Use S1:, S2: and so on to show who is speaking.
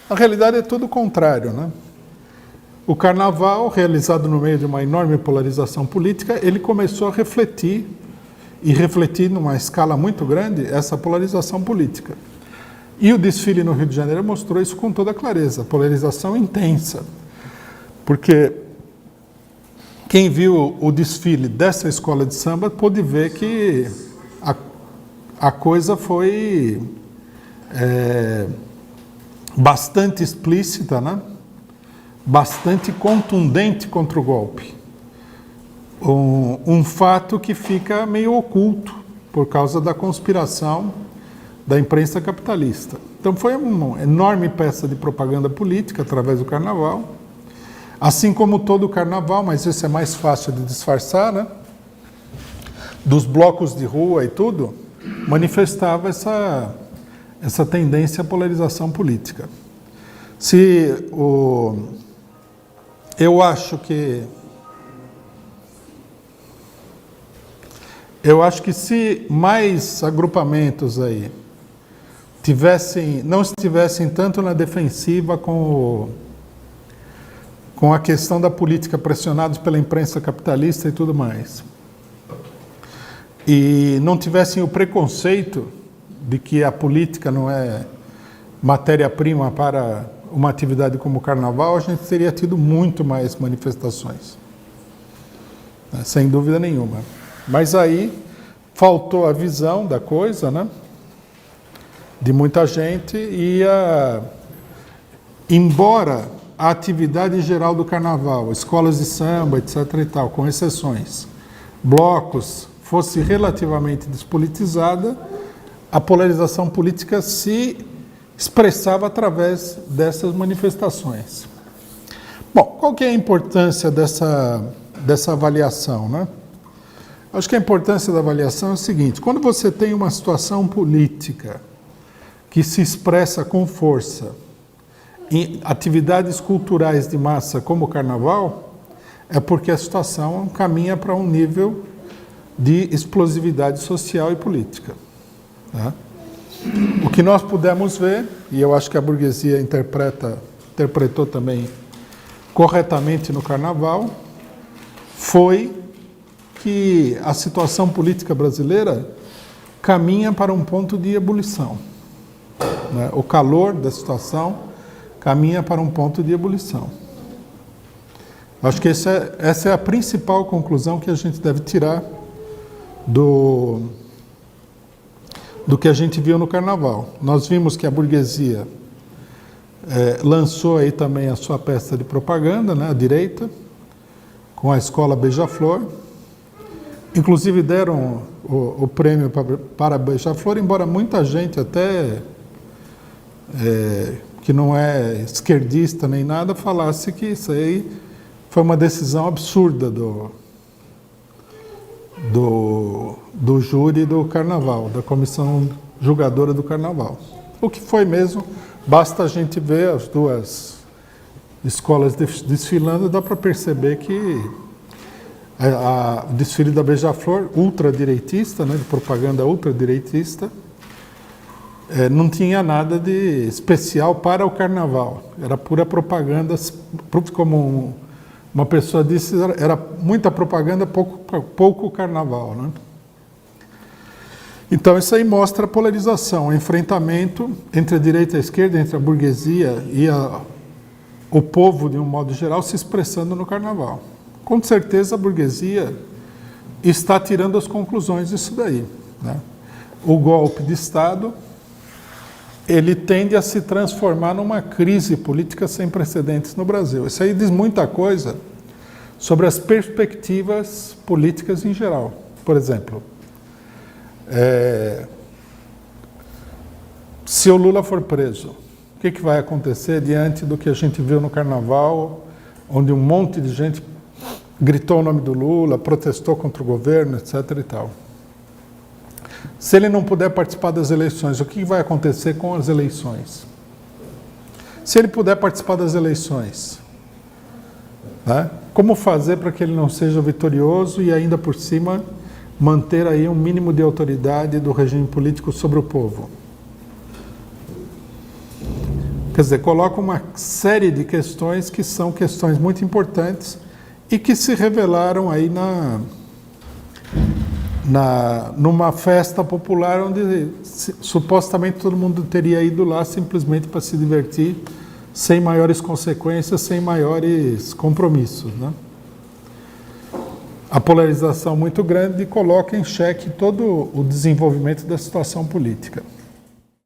S1: Na realidade é tudo o contrário, né? O carnaval, realizado no meio de uma enorme polarização política, ele começou a refletir, e refletir numa escala muito grande, essa polarização política. E o desfile no Rio de Janeiro mostrou isso com toda clareza, polarização intensa. Porque quem viu o desfile dessa escola de samba pôde ver que a coisa foi bastante explícita, né? Bastante contundente contra o golpe. Um fato que fica meio oculto por causa da conspiração da imprensa capitalista. Então foi uma enorme peça de propaganda política através do carnaval, assim como todo o carnaval, mas isso é mais fácil de disfarçar, né? Dos blocos de rua e tudo, manifestava essa tendência à polarização política. Eu acho que se mais agrupamentos aí não estivessem tanto na defensiva com a questão da política, pressionados pela imprensa capitalista e tudo mais, e não tivessem o preconceito de que a política não é matéria-prima para uma atividade como o carnaval, a gente teria tido muito mais manifestações, sem dúvida nenhuma. Mas aí faltou a visão da coisa, né? De muita gente, embora a atividade geral do carnaval, escolas de samba, etc. e tal, com exceções, blocos, fosse relativamente despolitizada, a polarização política se expressava através dessas manifestações. Bom, qual que é a importância dessa avaliação, né? Acho que a importância da avaliação é o seguinte: quando você tem uma situação política que se expressa com força em atividades culturais de massa como o carnaval, é porque a situação caminha para um nível de explosividade social e política, tá? O que nós pudemos ver, e eu acho que a burguesia interpretou também corretamente no carnaval, foi que a situação política brasileira caminha para um ponto de ebulição, né? O calor da situação caminha para um ponto de ebulição. Acho que essa é a principal conclusão que a gente deve tirar do que a gente viu no carnaval. Nós vimos que a burguesia lançou aí também a sua peça de propaganda, né, a direita, com a escola Beija-Flor. Inclusive deram o prêmio para Beija-Flor, embora muita gente até que não é esquerdista nem nada, falasse que isso aí foi uma decisão absurda do júri do carnaval, da comissão julgadora do carnaval. O que foi mesmo, basta a gente ver as duas escolas desfilando, dá para perceber que o desfile da Beija-Flor, ultradireitista, né, de propaganda ultradireitista, não tinha nada de especial para o carnaval, era pura propaganda, como uma pessoa disse, era muita propaganda, pouco carnaval, né? Então isso aí mostra a polarização, o enfrentamento entre a direita e a esquerda, entre a burguesia e o povo de um modo geral se expressando no carnaval. Com certeza a burguesia está tirando as conclusões disso daí, né? O golpe de Estado, ele tende a se transformar numa crise política sem precedentes no Brasil. Isso aí diz muita coisa sobre as perspectivas políticas em geral. Por exemplo, se o Lula for preso, o que vai acontecer diante do que a gente viu no carnaval, onde um monte de gente gritou o nome do Lula, protestou contra o governo, etc. e tal. Se ele não puder participar das eleições, o que vai acontecer com as eleições? Se ele puder participar das eleições, né, como fazer para que ele não seja vitorioso e ainda por cima manter aí um mínimo de autoridade do regime político sobre o povo? Quer dizer, coloca uma série de questões que são questões muito importantes e que se revelaram aí numa festa popular onde supostamente todo mundo teria ido lá simplesmente para se divertir, sem maiores consequências, sem maiores compromissos, né? A polarização muito grande coloca em xeque todo o desenvolvimento da situação política.